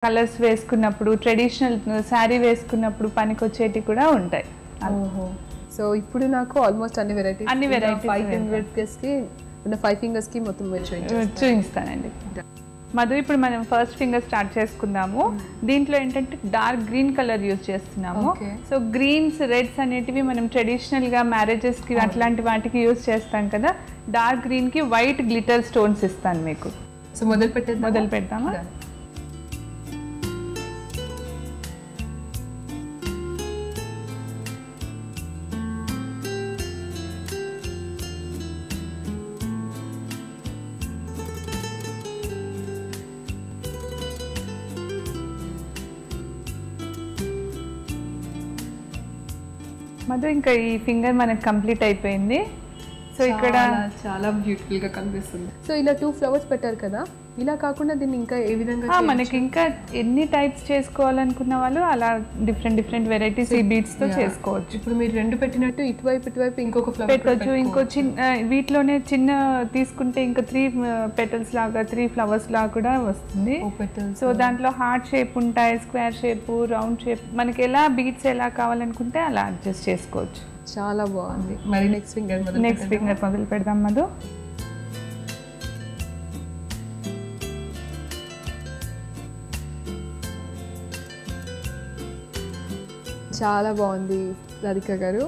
Colours వేసుకున్నప్పుడు traditional sorry వేసుకున్నప్పుడు పనికొచ్చేటి కూడా ఉంటాయి. ఓహో, సో ఇప్పుడు నాకు ఆల్మోస్ట్ అన్ని వెరైటీస్ 5 ఫింగర్స్ కి ఉన్న 5 ఫింగర్స్ కి మొత్తం చూపిస్తానండి. మధు, ఇప్పుడు మనం ఫస్ట్ ఫింగర్ స్టార్ట్ చేసుకుందాము. దీంట్లో ఏంటంటే డార్క్ గ్రీన్ కలర్ యూజ్ చేస్తున్నాము. సో గ్రీన్స్ రెడ్స్ అనేటివి మనం ట్రెడిషనల్ గా మ్యారేజెస్ కి అట్లాంటి వాటికి యూజ్ చేస్తాం కదా. డార్క్ గ్రీన్ కి వైట్ గ్లిటర్ స్టోన్స్ ఇస్తాను మీకు. సో మొదలు పెడతామా? మధు, ఇంకా ఈ ఫింగర్ మనకు కంప్లీట్ అయిపోయింది. సో ఇక్కడ చాలా బ్యూటిఫుల్ గా కనిపిస్తుంది. సో ఇలా 2 ఫ్లవర్స్ పెట్టారు కదా, ఇలా కాకుండా దీన్ని ఇంకా ఏ విధంగా మనకి ఇంకా ఎన్ని టైప్స్ చేసుకోవాలనుకున్న వాళ్ళు అలా డిఫరెంట్ వెరైటీస్ ఈ బీడ్స్ తో చేసుకోవచ్చు. ఇప్పుడు మీరు 2 పెట్టినట్టు ఇటువైపు ఇంకొక ఫ్లవర్ పెట్టొచ్చు. ఇంకో చిన్న వీటిలోనే చిన్న తీసుకుంటే ఇంకా 3 పెటల్స్ లాగా 3 ఫ్లవర్స్ లాగా కూడా వస్తుంది. సో దాంట్లో హార్ట్ షేప్ ఉంటాయి, స్క్వేర్ షేప్, రౌండ్ షేప్, మనకి ఎలా బీడ్స్ ఎలా కావాలనుకుంటే అలా అడ్జస్ట్ చేసుకోవచ్చు. చాలా బాగుంది. మరి నెక్స్ట్ ఫింగర్ మొదలు పెడదాం మధు. చాలా బాగుంది రాధిక గారు.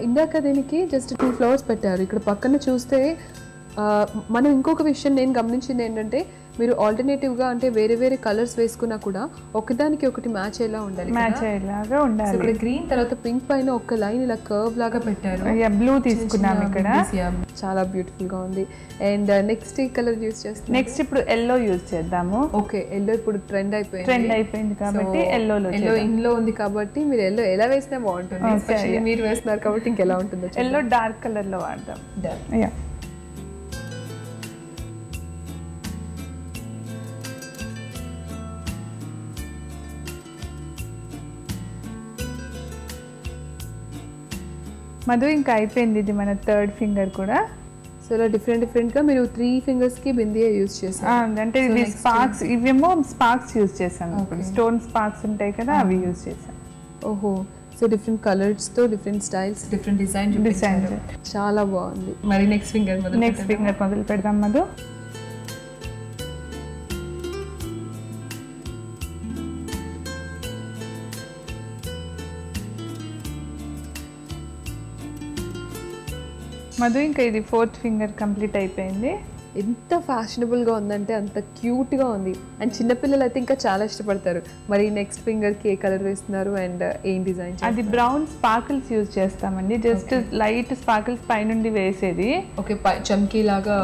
ఇందాక దీనికి జస్ట్ 2 ఫ్లవర్స్ పెట్టారు. ఇక్కడ పక్కన చూస్తే మనం ఇంకొక విషయం నేను గమనించింది ఏంటంటే, మీరు ఆల్టర్నేటివ్ గా అంటే వేరే కలర్స్ వేసుకున్నా కూడా ఒకదానికి ఒకటి మ్యాచ్ అయ్యేలా ఉండాలి. ఇక్కడ గ్రీన్ తర్వాత పింక్ పైన ఒక లైన్ ఇలా కర్వ్ లాగా పెట్టారు. బ్లూ తీసుకున్నాం ఇక్కడ. చాలా బ్యూటిఫుల్ గా ఉంది. అండ్ నెక్స్ట్ ఈ కలర్ యూజ్ చేస్తాం. నెక్స్ట్ ఇప్పుడు ఎల్లో యూజ్ చేద్దాము. ఓకే, ఎల్లో ఇప్పుడు ట్రెండ్ అయిపోయింది కాబట్టి ఎల్లో ఇంట్లో ఉంది కాబట్టి మీరు ఎల్లో ఎలా వేసినా బాగుంటుంది. మీరు వేస్తున్నారు కాబట్టి ఇంకెలా ఉంటుందో. ఎల్లో డార్క్ కలర్ లో వాడదాం. మధు, ఇంకా అయిపోయింది ఇది మన 3rd ఫింగర్ కూడా. సో ఇలా డిఫరెంట్ గా మీరు 3 ఫింగర్స్ కి బిందియా యూజ్ చేశారు. అంటే ఇది స్పార్క్స్, ఇవేమో స్పార్క్స్ యూజ్ చేశాను. స్టోన్ స్పార్క్స్ ఉంటాయి కదా, అవి యూజ్ చేశాను. ఓహో, సో డిఫరెంట్ కలర్స్ తో డిఫరెంట్ స్టైల్స్, డిఫరెంట్ డిజైన్ చాలా బాగుంది. మరి నెక్స్ట్ ఫింగర్ మొదలు పెడదాం మధు. మధు, ఇంకా ఇది 4th ఫింగర్ కంప్లీట్ అయిపోయింది. ఎంత ఫ్యాషనబుల్ గా ఉందంటే అంత క్యూట్ గా ఉంది. అండ్ చిన్నపిల్లలు అయితే ఇంకా చాలా ఇష్టపడతారు. మరి నెక్స్ట్ ఫింగర్ కి ఏ కలర్ వేస్తున్నారు అండ్ ఏం డిజైన్? అది బ్రౌన్ స్పార్కిల్స్ యూజ్ చేస్తామండి. జస్ట్ లైట్ స్పార్కిల్స్ పైనుండి వేసేది. ఓకే, చమ్కీ లాగా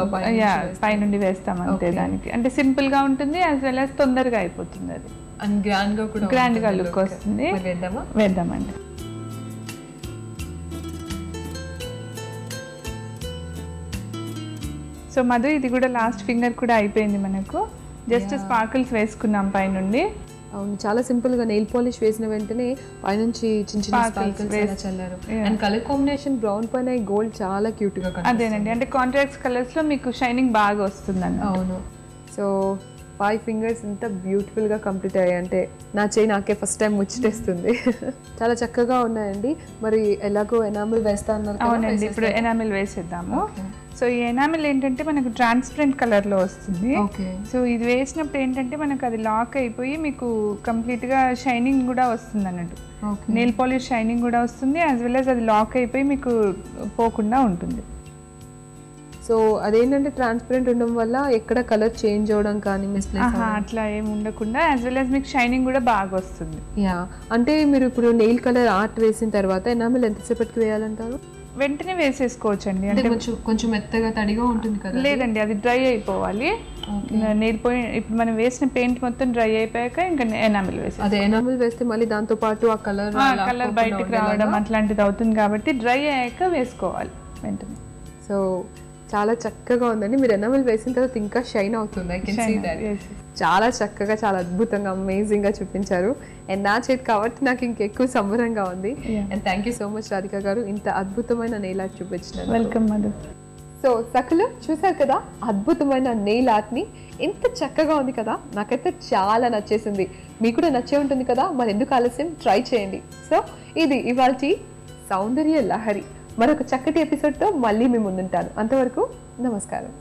పైనుండి వేస్తాం అంతే. దానికి అంటే సింపుల్ గా ఉంటుంది, యాజ్ వెల్ యాజ్ తొందరగా అయిపోతుంది. అది అండ్ గ్రాండ్ గా లుక్ వస్తుంది. వేద్దామండి. సో మధు, ఇది కూడా లాస్ట్ ఫింగర్ కూడా అయిపోయింది మనకు. జస్ట్ స్పార్కిల్స్ వేసుకున్నాం పైనుండి. అవును, చాలా సింపుల్ గా నెయిల్ పాలిష్ వేసిన వెంటనే పైనుంచి చిన్న స్పార్కిల్స్ చల్లారు. అండ్ కలర్ కాంబినేషన్ బ్రౌన్ పైన గోల్డ్ చాలా క్యూట్ గా. అదేనండి, అంటే కాంట్రాక్ట్స్ కలర్స్ లో మీకు షైనింగ్ బాగా వస్తుందండి. అవును. సో 5 ఫింగర్స్ ఎంత బ్యూటిఫుల్ గా కంప్లీట్ అయ్యాయి అంటే నా చేయి నాకే ఫస్ట్ టైం ముచ్చటేస్తుంది. చాలా చక్కగా ఉన్నాయండి. మరి ఎలాగో ఎనామిల్ వేస్తా అన్నారు. అవునండి, ఇప్పుడు ఎనామిల్ వేసేద్దాము. సో ఈ ఎనామిల్ ఏంటంటే మనకు ట్రాన్స్పరెంట్ కలర్ లో వస్తుంది. సో ఇది వేసినప్పుడు ఏంటంటే మనకు అది లాక్ అయిపోయి మీకు కంప్లీట్ గా షైనింగ్ కూడా వస్తుంది అన్నట్టు. నెయిల్ పాలిష్ షైనింగ్ కూడా వస్తుంది, యాజ్ వెల్ యాజ్ అది లాక్ అయిపోయి మీకు పోకుండా ఉంటుంది. సో అదేంటంటే ట్రాన్స్పరెంట్ ఉండడం వల్ల ఎక్కడ కలర్ చేంజ్ అవడం కానీ అట్లా ఏమి ఉండకుండా యాజ్ వెల్ యాజ్ మీకు షైనింగ్ కూడా బాగా వస్తుంది. అంటే మీరు ఇప్పుడు నెయిల్ కలర్ ఆర్ట్ వేసిన తర్వాత ఎనామిల్ ఎంతసేపటికి వేయాలంటారు? వెంటనే వేసేసుకోవచ్చు అండి. అంటే కొంచెం మెత్తగా తడిగా ఉంటుంది కదా? లేదండి, అది డ్రై అయిపోవాలి. నెయిల్ ఇప్పుడు మనం వేసిన పెయింట్ మొత్తం డ్రై అయిపోయాక ఇంకా ఎనామిల్ వేసి, అదే ఎనామిల్ వేస్తే మళ్ళీ దాంతో పాటు ఆ కలర్ బయటకు రావడం అట్లాంటిది అవుతుంది కాబట్టి డ్రై అయ్యాక వేసుకోవాలి వెంటనే. సో చాలా చక్కగా ఉందండి. మీరు ఎనామిల్ వేసిన తర్వాత ఇంకా షైన్ అవుతుంది. I can see that. చాలా చక్కగా, చాలా అద్భుతంగా, అమేజింగ్ గా చూపించారు. అండ్ నా చేతి కాబట్టి నాకు ఇంకెక్కువ సంబరంగా ఉంది. And thank you so much Radhika garu, ఇంత అద్భుతమైన నెయిల్ ఆర్ట్ చూపించినారు. వెల్కమ్ మధు. సో సఖులు చూసారు కదా అద్భుతమైన నెయిల్ ఆర్ట్ని, ఎంత చక్కగా ఉంది కదా, నాకైతే చాలా నచ్చేసింది. మీకు కూడా నచ్చే ఉంటుంది కదా, మరి ఎందుకు ఆలస్యం, ట్రై చేయండి. సో ఇది ఇవాల్టి సౌందర్య లహరి. మరొక చక్కటి ఎపిసోడ్తో మళ్ళీ మీ ముందుంటాను. అంతవరకు నమస్కారం.